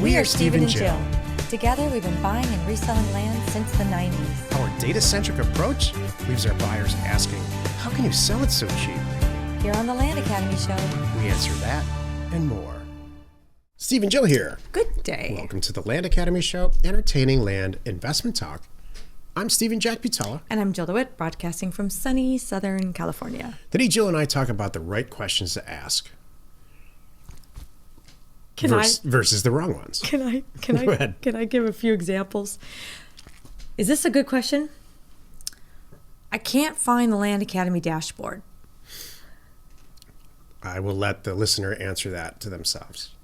We are Steve and Jill. Together, we've been buying and reselling land since the 90s. Our data-centric approach leaves our buyers asking, how can you sell it so cheap? Here on the Land Academy Show. We answer that and more. Steve and Jill here. Good day. Welcome to the Land Academy Show, entertaining land investment talk. I'm Steve and Jack Butala. And I'm Jill DeWitt, broadcasting from sunny Southern California. Today, Jill and I talk about the right questions to ask versus the wrong ones. Can I Go ahead. Can I give a few examples? Is this a good question? I can't find the Land Academy dashboard. I will let the listener answer that to themselves.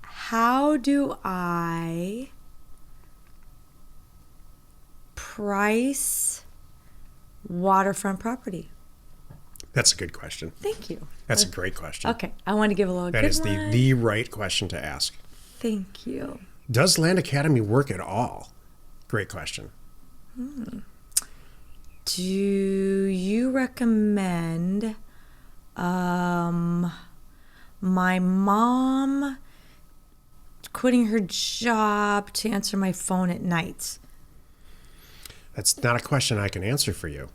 How do I price waterfront property? That's a good question. Thank you. That's a great question. Okay, I want to give a little That good is one. the right question to ask. Thank you. Does Land Academy work at all? Great question. Do you recommend my mom quitting her job to answer my phone at night? That's not a question I can answer for you.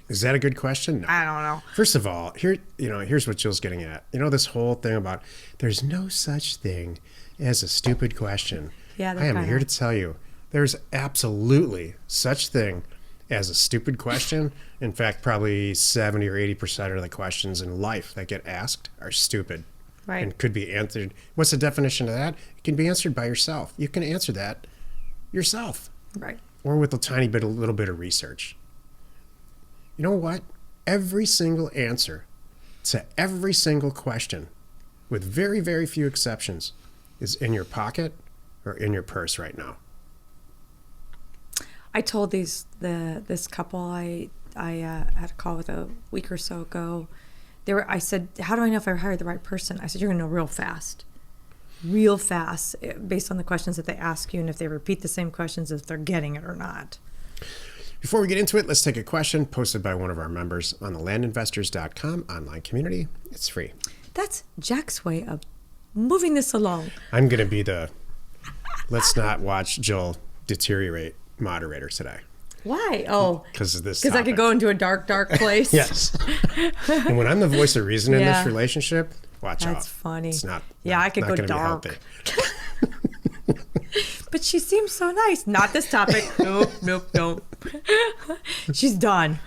Is that a good question? No. I don't know. First of all, here's what Jill's getting at. You know, this whole thing about there's no such thing as a stupid question. Yeah, I am here to tell you there's absolutely such thing as a stupid question. In fact, probably 70 or 80% of the questions in life that get asked are stupid. Right. And could be answered. What's the definition of that? It can be answered by yourself. You can answer that yourself. Right. Or with a little bit of research. You know what? Every single answer to every single question, with very, very few exceptions, is in your pocket or in your purse right now. I told this couple I had a call with a week or so ago. I said, how do I know if I hired the right person? I said, you're going to know real fast, based on the questions that they ask you and if they repeat the same questions, if they're getting it or not. Before we get into it, let's take a question posted by one of our members on the landinvestors.com online community. It's free. That's Jack's way of moving this along. I'm going to be the let's not watch Jill deteriorate moderator today. Why? Oh, because of this because I could go into a dark place. Yes. And when I'm the voice of reason in Yeah. this relationship, watch out. That's funny. It's not. Yeah, I could not go gonna be dark. healthy. But she seems so nice. Not this topic. Nope. She's done.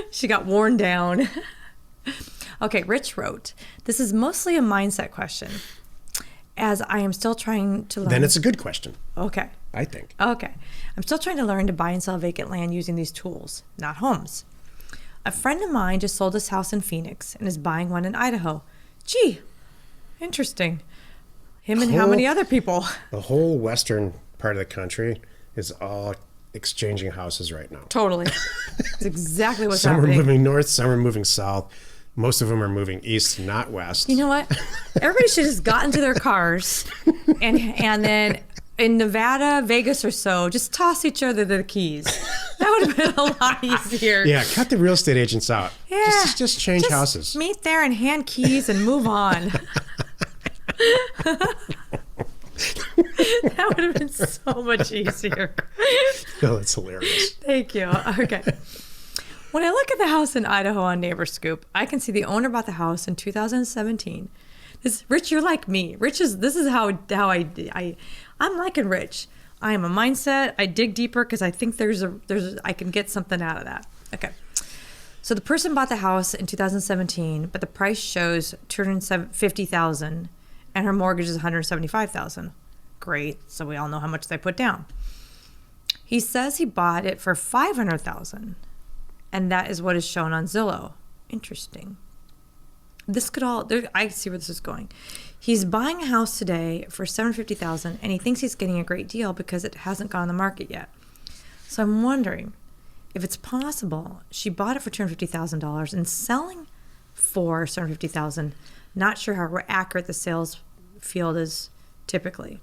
She got worn down. Okay, Rich wrote, this is mostly a mindset question, as I am still trying to learn. Then it's a good question, Okay. I think. Okay. I'm still trying to learn to buy and sell vacant land using these tools, not homes. A friend of mine just sold his house in Phoenix and is buying one in Idaho. Gee, interesting. Him and how many other people? The whole western part of the country is all exchanging houses right now. Totally. It's exactly what's Some happening. are moving north, some are moving south. Most of them are moving east, not west. You know what? Everybody should have just got into their cars and then in Nevada, Vegas or so, just toss each other the keys. That would have been a lot easier. Yeah, cut the real estate agents out. Yeah. Just change houses. Meet there and hand keys and move on. That would have been so much easier. Oh, that's hilarious. Thank you. Okay. When I look at the house in Idaho on Neighbor Scoop, I can see the owner bought the house in 2017. Rich, you're like me. This is how I'm liking Rich. I am a mindset. I dig deeper because I think I can get something out of that. Okay. So the person bought the house in 2017, but the price shows $250,000 and her mortgage is $175,000. Great. So we all know how much they put down. He says he bought it for $500,000, and that is what is shown on Zillow. Interesting. I see where this is going. He's buying a house today for $750,000, and he thinks he's getting a great deal because it hasn't gone on the market yet. So I'm wondering if it's possible she bought it for $250,000 and selling for $750,000. Not sure how accurate the sales field is typically.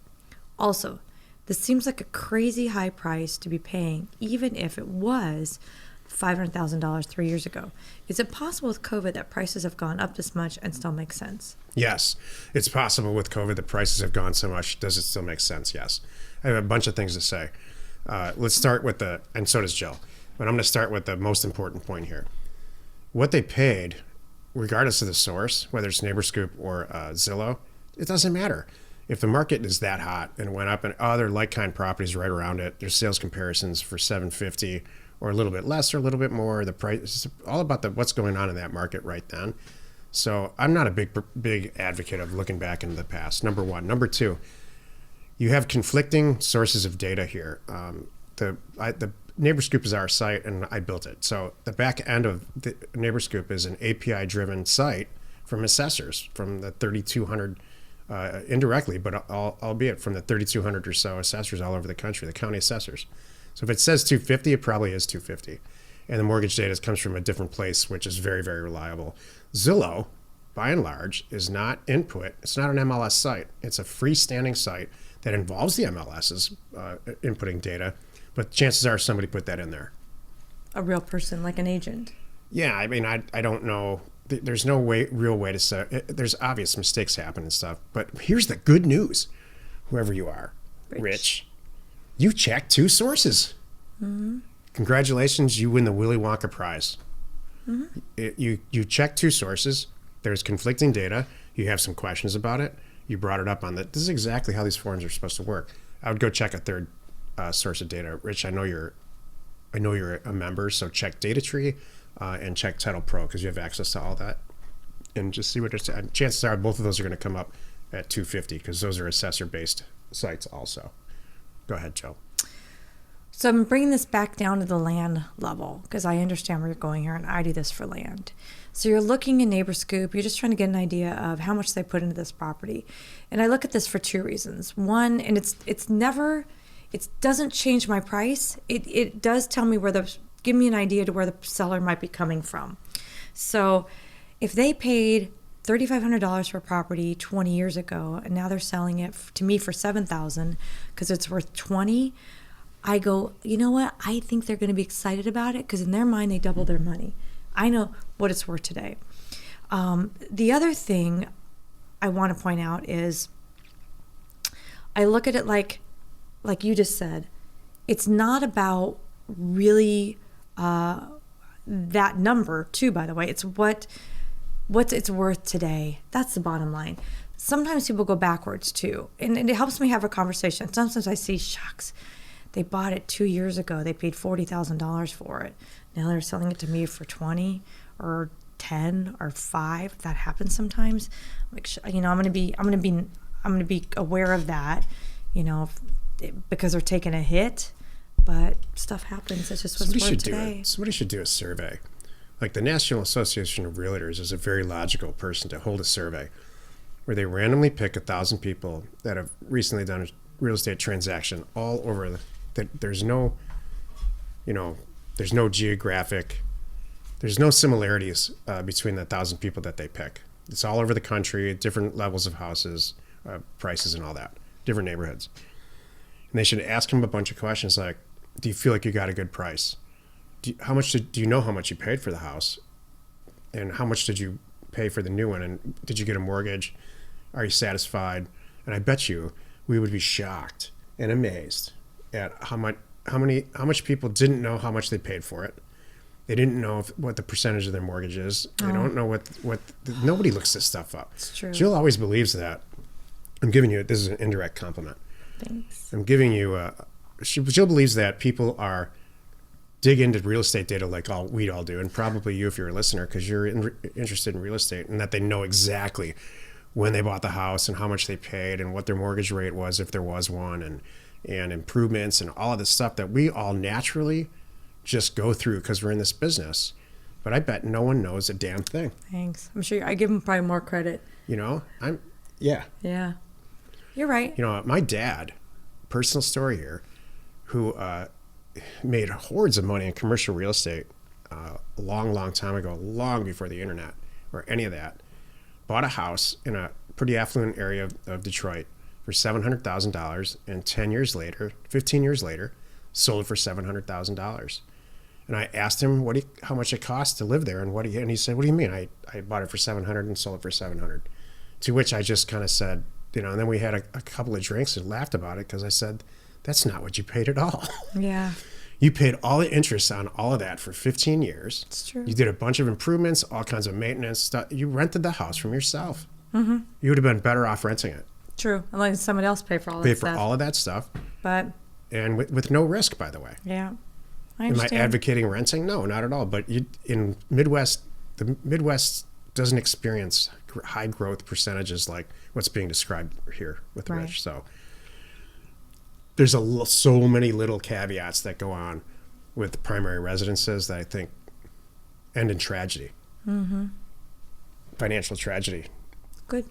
Also, this seems like a crazy high price to be paying, even if it was $500,000 3 years ago. Is it possible with COVID that prices have gone up this much and still make sense? Yes, it's possible with COVID the prices have gone so much. Does it still make sense? Yes. I have a bunch of things to say. Let's start with and so does Jill, but I'm going to start with the most important point here. What they paid, regardless of the source, whether it's NeighborScoop or Zillow, it doesn't matter. If the market is that hot and went up and other like-kind properties right around it, there's sales comparisons for 750 or a little bit less or a little bit more. The price is all about what's going on in that market right then. So I'm not a big advocate of looking back into the past, number one. Number two, you have conflicting sources of data here. The NeighborScoop is our site, and I built it. So the back end of the NeighborScoop is an API-driven site from assessors, from the 3,200 indirectly, but albeit from the 3,200 or so assessors all over the country, the county assessors. So if it says 250, it probably is 250. And the mortgage data comes from a different place, which is very, very reliable. Zillow, by and large, is not input. It's not an MLS site. It's a freestanding site that involves the MLS's inputting data, but chances are somebody put that in there. A real person, like an agent. Yeah, I mean, I don't know. There's no real way to say it. There's obvious mistakes happen and stuff, but here's the good news. Whoever you are, Rich, you checked 2 sources. Mm-hmm. Congratulations, you win the Willy Wonka prize. Mm-hmm. You checked 2 sources. There's conflicting data. You have some questions about it. You brought it up on that. This is exactly how these forums are supposed to work. I would go check a third source of data. Rich, I know you're a member, so check DataTree and check Title Pro because you have access to all that, and just see what it's. Chances are both of those are going to come up at 250 because those are assessor-based sites also. Go ahead, Joe. So I'm bringing this back down to the land level because I understand where you're going here, and I do this for land. So you're looking in NeighborScoop, you're just trying to get an idea of how much they put into this property. And I look at this for 2 reasons. One, and it doesn't change my price. It does tell me give me an idea to where the seller might be coming from. So if they paid $3,500 for a property 20 years ago, and now they're selling it to me for $7,000 because it's worth $20,000, I go, you know what? I think they're going to be excited about it because in their mind, they double their money. I know what it's worth today. The other thing I want to point out is I look at it like you just said. It's not about really that number, too, by the way. It's what it's worth today. That's the bottom line. Sometimes people go backwards, too. And it helps me have a conversation. Sometimes I see, shucks, they bought it 2 years ago. They paid $40,000 for it. Now they're selling it to me for 20 or 10 or 5. That happens sometimes. Like, I'm going to be aware of that, because they're taking a hit. But stuff happens. It's just what's worth today. Somebody should do a survey. Like the National Association of Realtors is a very logical person to hold a survey where they randomly pick 1,000 people that have recently done a real estate transaction all over there's no geographic, there's no similarities between the 1,000 people that they pick. It's all over the country, different levels of houses, prices and all that, different neighborhoods. And they should ask them a bunch of questions like, do you feel like you got a good price? Do you know how much you paid for the house? And how much did you pay for the new one? And did you get a mortgage? Are you satisfied? And I bet you we would be shocked and amazed at how much people didn't know how much they paid for it. They didn't know what the percentage of their mortgage is. They don't know nobody looks this stuff up. It's true. Jill always believes that. I'm giving you, this is an indirect compliment. Thanks. I'm giving you, Jill believes that people dig into real estate data like we all do, and probably you if you're a listener because you're interested in real estate, and that they know exactly when they bought the house and how much they paid and what their mortgage rate was if there was one, and improvements and all of this stuff that we all naturally just go through because we're in this business. But I bet no one knows a damn thing. Thanks. I'm sure I give them probably more credit. Yeah. Yeah. You're right. My dad, personal story here, who made hordes of money in commercial real estate a long, long time ago, long before the internet or any of that, bought a house in a pretty affluent area of Detroit for $700,000, and 15 years later, sold it for $700,000. And I asked him how much it cost to live there, and and he said, "What do you mean? I bought it for 700 and sold it for 700." To which I just kind of said, and then we had a couple of drinks and laughed about it because I said, "That's not what you paid at all. Yeah. You paid all the interest on all of that for 15 years. It's true. You did a bunch of improvements, all kinds of maintenance stuff. You rented the house from yourself. Mm-hmm. You would have been better off renting it. True. And letting someone else pay for all that Pay stuff. for all of that stuff, But and with no risk, by the way. yeah, I Am I understand. advocating renting? No, not at all. But in Midwest, the Midwest doesn't experience high growth percentages like what's being described here with Right. Rich. So there's so many little caveats that go on with primary residences that I think end in tragedy, financial tragedy. Good.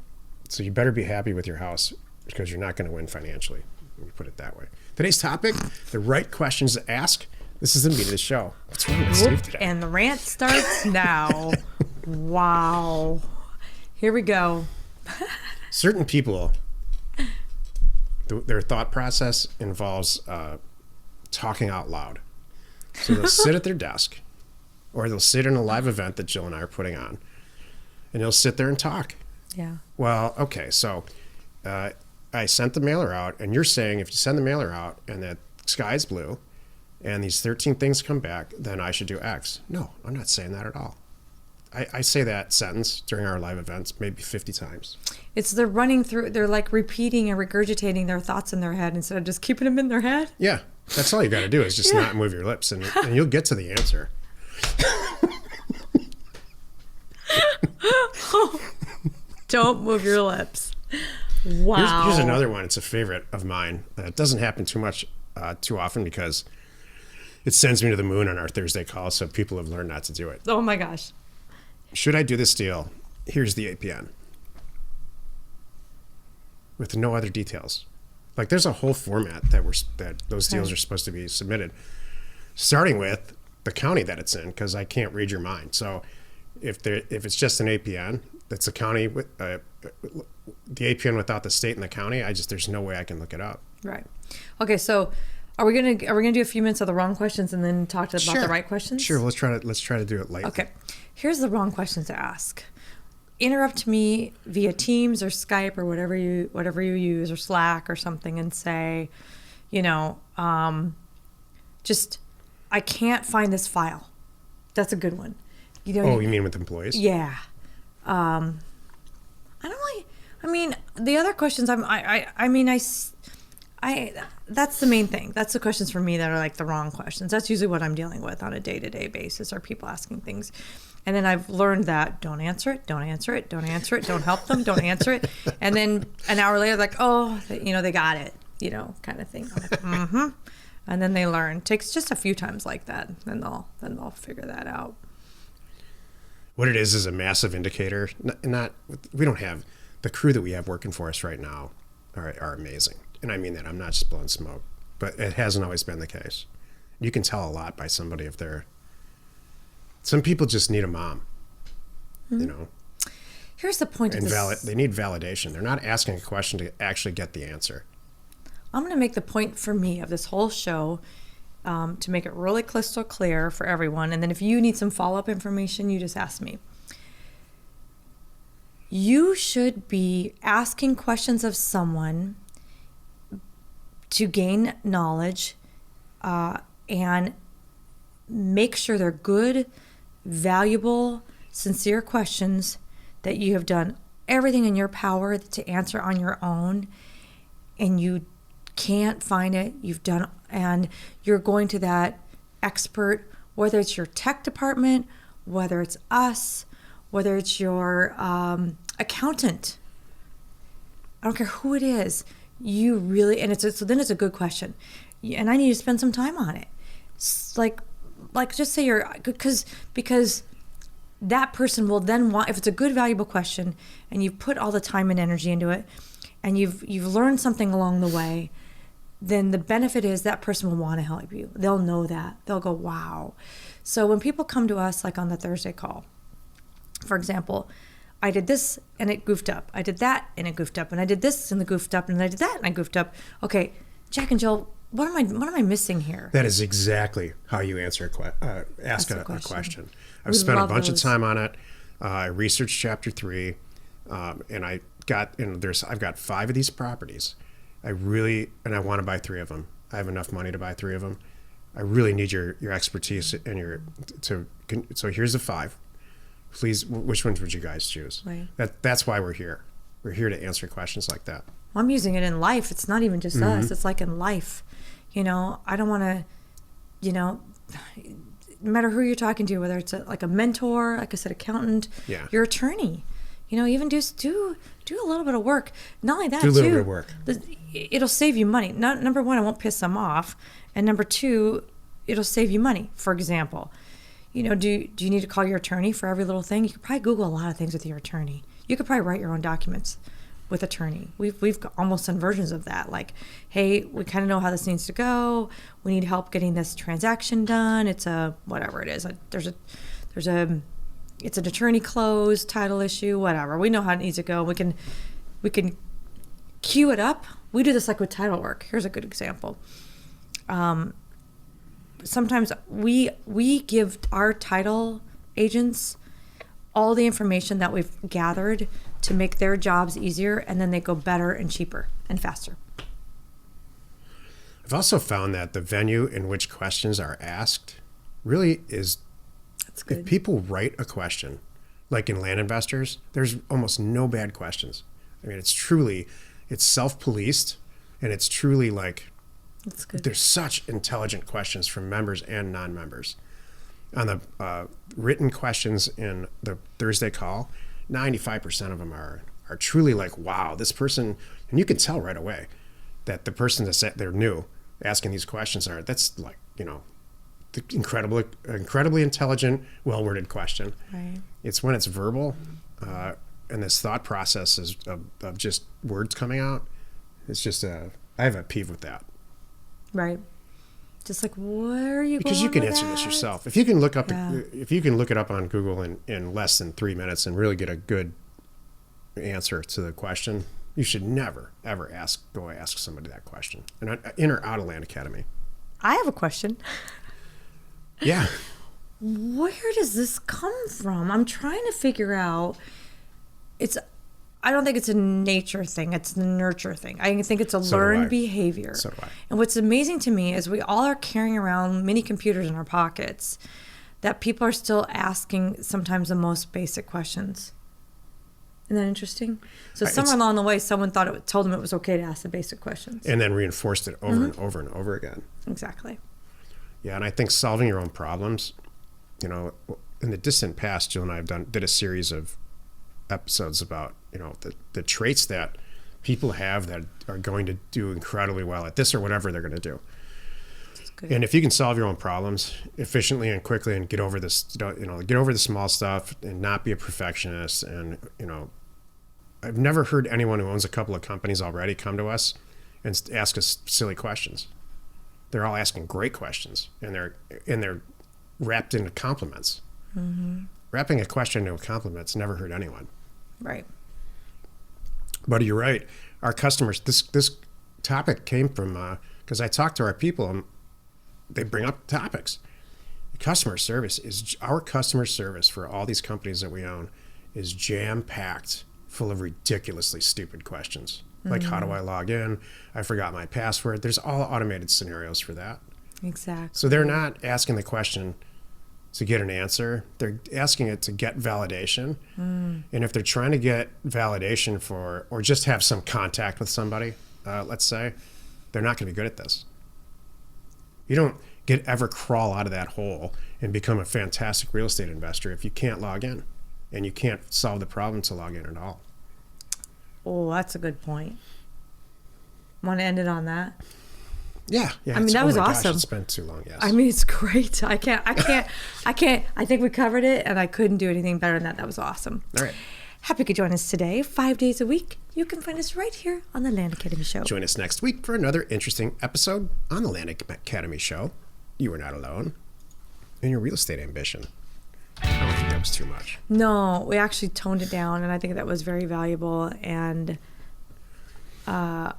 So you better be happy with your house because you're not going to win financially. Let me put it that way. Today's topic, the right questions to ask. This is the meat of the show. What's wrong with Steve today? And the rant starts now. Wow. Here we go. Certain people, their thought process involves talking out loud. So they'll sit at their desk or they'll sit in a live event that Jill and I are putting on and they'll sit there and talk. Yeah. Well, okay, so I sent the mailer out, and you're saying if you send the mailer out and the sky's blue and these 13 things come back, then I should do X. No, I'm not saying that at all. I say that sentence during our live events maybe 50 times. It's they're running through, they're like repeating and regurgitating their thoughts in their head instead of just keeping them in their head. Yeah, that's all you got to do is just not move your lips, and you'll get to the answer. Don't move your lips. Wow. Here's another one. It's a favorite of mine. It doesn't happen too often because it sends me to the moon on our Thursday call, so people have learned not to do it. Oh my gosh. Should I do this deal? Here's the APN. With no other details. Like there's a whole format that those deals are supposed to be submitted, starting with the county that it's in, because I can't read your mind. So if it's just an APN, that's a county with the APN without the state and the county. There's no way I can look it up. Right. Okay, so are we gonna do a few minutes of the wrong questions and then talk about the right questions? Sure. Let's try to do it lightly. Okay. Here's the wrong questions to ask. Interrupt me via Teams or Skype or whatever you use, or Slack or something, and say, just I can't find this file. That's a good one. You mean with employees? Yeah. I don't really. I mean, the other questions. That's the main thing. That's the questions for me that are like the wrong questions. That's usually what I'm dealing with on a day-to-day basis, are people asking things. And then I've learned that don't answer it, don't answer it, don't answer it, don't help them, don't answer it. And then an hour later, like, oh, they got it, kind of thing. I'm like, mm-hmm. And then they learn. Takes just a few times like that, then they'll figure that out. What it is a massive indicator. We don't have the crew that we have working for us right now are amazing. And I mean that. I'm not just blowing smoke, but it hasn't always been the case. You can tell a lot by somebody if they're. Some people just need a mom, Here's the point of this. They need validation. They're not asking a question to actually get the answer. I'm going to make the point for me of this whole show, to make it really crystal clear for everyone. And then if you need some follow-up information, you just ask me. You should be asking questions of someone to gain knowledge, and make sure they're good, valuable, sincere questions that you have done everything in your power to answer on your own, and you can't find it. And you're going to that expert, whether it's your tech department, whether it's us, whether it's your accountant. I don't care who it is. You really, and so then it's a good question, and I need to spend some time on it. It's like just say because that person will then want, if it's a good, valuable question, and you've put all the time and energy into it, and you've learned something along the way, then the benefit is that person will want to help you. They'll know that. They'll go, wow. So when people come to us, like on the Thursday call, for example, I did this and it goofed up. I did that and it goofed up. And I did this and it goofed up. And I did that and I goofed up. Okay, Jack and Jill, what am I missing here? That is exactly how you answer ask a question. question. We I've spent a love bunch those. of time on it. I researched chapter 3, and I've got 5 of these properties. I want to buy 3 of them. I have enough money to buy 3 of them. I really need your expertise and so here's the 5. Please, which ones would you guys choose? Right. That's why we're here. We're here to answer questions like that. Well, I'm using it in life. It's not even just Mm-hmm. us. It's like in life. I don't want to, no matter who you're talking to, whether it's like a mentor, like I said, accountant, Yeah. your attorney, even just do a little bit of work. Not only that, Do a little too, bit of work. It'll save you money. Number one, it won't piss them off. And number 2, it'll save you money. For example, do you need to call your attorney for every little thing? You could probably Google a lot of things with your attorney. You could probably write your own documents with attorney. We've almost done versions of that. Like, hey, we kind of know how this needs to go. We need help getting this transaction done. It's a whatever it is. It's an attorney close, title issue, whatever. We know how it needs to go. We can queue it up. We do this like with title work. Here's a good example. Sometimes we give our title agents all the information that we've gathered to make their jobs easier, and then they go better and cheaper and faster. I've also found that the venue in which questions are asked really is, That's if good. people write a question, like in Land Investors, there's almost no bad questions. I mean, it's self-policed, and it's truly like, That's good. there's such intelligent questions from members and non-members. On the written questions in the Thursday call, 95% of them are truly like, wow, this person, and you can tell right away that the person they're new asking these questions that's like, the incredibly intelligent, well-worded question. Right. It's when it's verbal, and this thought process is of just words coming out. It's just I have a peeve with that. Right. Just like, where are you Because going you can with answer that? this yourself. If you can look up, Yeah. if you can look it up on Google in less than 3 minutes and really get a good answer to the question, you should never ever go ask somebody that question. And in or out of Land Academy. I have a question. Yeah, Where does this come from? I'm trying to figure out. I don't think it's a nature thing. It's a nurture thing. I think it's a So do I. learned behavior. So do I. And what's amazing to me is we all are carrying around mini computers in our pockets that people are still asking sometimes the most basic questions. Isn't that interesting? So somewhere along the way, someone told them it was okay to ask the basic questions. and then reinforced it over and over and over again. Exactly. Yeah, and I think solving your own problems, in the distant past, Jill and I did a series of episodes about, the traits that people have that are going to do incredibly well at this or whatever they're going to do. That's good. And if you can solve your own problems efficiently and quickly and get over this, get over the small stuff and not be a perfectionist. And, I've never heard anyone who owns a couple of companies already come to us and ask us silly questions. They're all asking great questions, and they're wrapped into compliments. Mm-hmm. Wrapping a question into a compliment's never hurt anyone. Right. But you're right. Our customers, this topic came from because I talk to our people and they bring up topics. Our customer service for all these companies that we own is jam-packed full of ridiculously stupid questions. Like, how do I log in? I forgot my password. There's all automated scenarios for that. Exactly. So they're not asking the question to get an answer. They're asking it to get validation. And if they're trying to get validation or just have some contact with somebody, let's say, they're not going to be good at this. You don't ever crawl out of that hole and become a fantastic real estate investor if you can't log in and you can't solve the problem to log in at all. Oh, that's a good point. Want to end it on that? Yeah. I mean, that was my gosh, awesome. it's been too long, yes. I mean, it's great. I can't. I think we covered it, and I couldn't do anything better than that. That was awesome. All right. Happy you could join us today, 5 days a week. You can find us right here on the Land Academy Show. Join us next week for another interesting episode on the Land Academy Show. You are not alone in your real estate ambition. I don't think that was too much. No, we actually toned it down, and I think that was very valuable. And I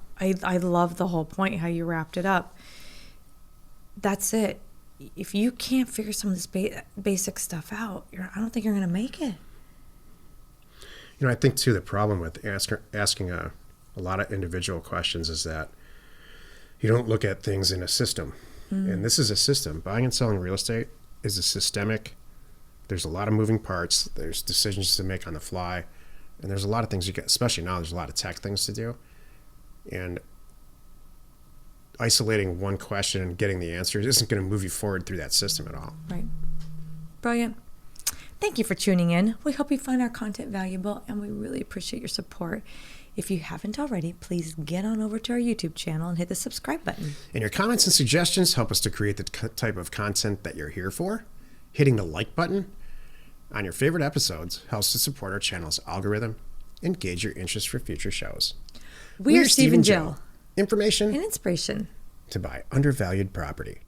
love the whole point, how you wrapped it up. that's it. If you can't figure some of this basic stuff out, I don't think you're going to make it. You know, I think too the problem with asking a lot of individual questions is that you don't look at things in a system. And this is a system. Buying and selling real estate is a systemic. There's a lot of moving parts. There's decisions to make on the fly. And there's a lot of things you get, especially now, there's a lot of tech things to do. And isolating one question and getting the answers isn't going to move you forward through that system at all. Right. Brilliant. Thank you for tuning in. We hope you find our content valuable, and we really appreciate your support. If you haven't already, please get on over to our YouTube channel and hit the subscribe button. And your comments and suggestions help us to create the type of content that you're here for. Hitting the like button on your favorite episodes helps to support our channel's algorithm and gauge your interest for future shows. We are Steve and Jill. Information And inspiration to buy undervalued property.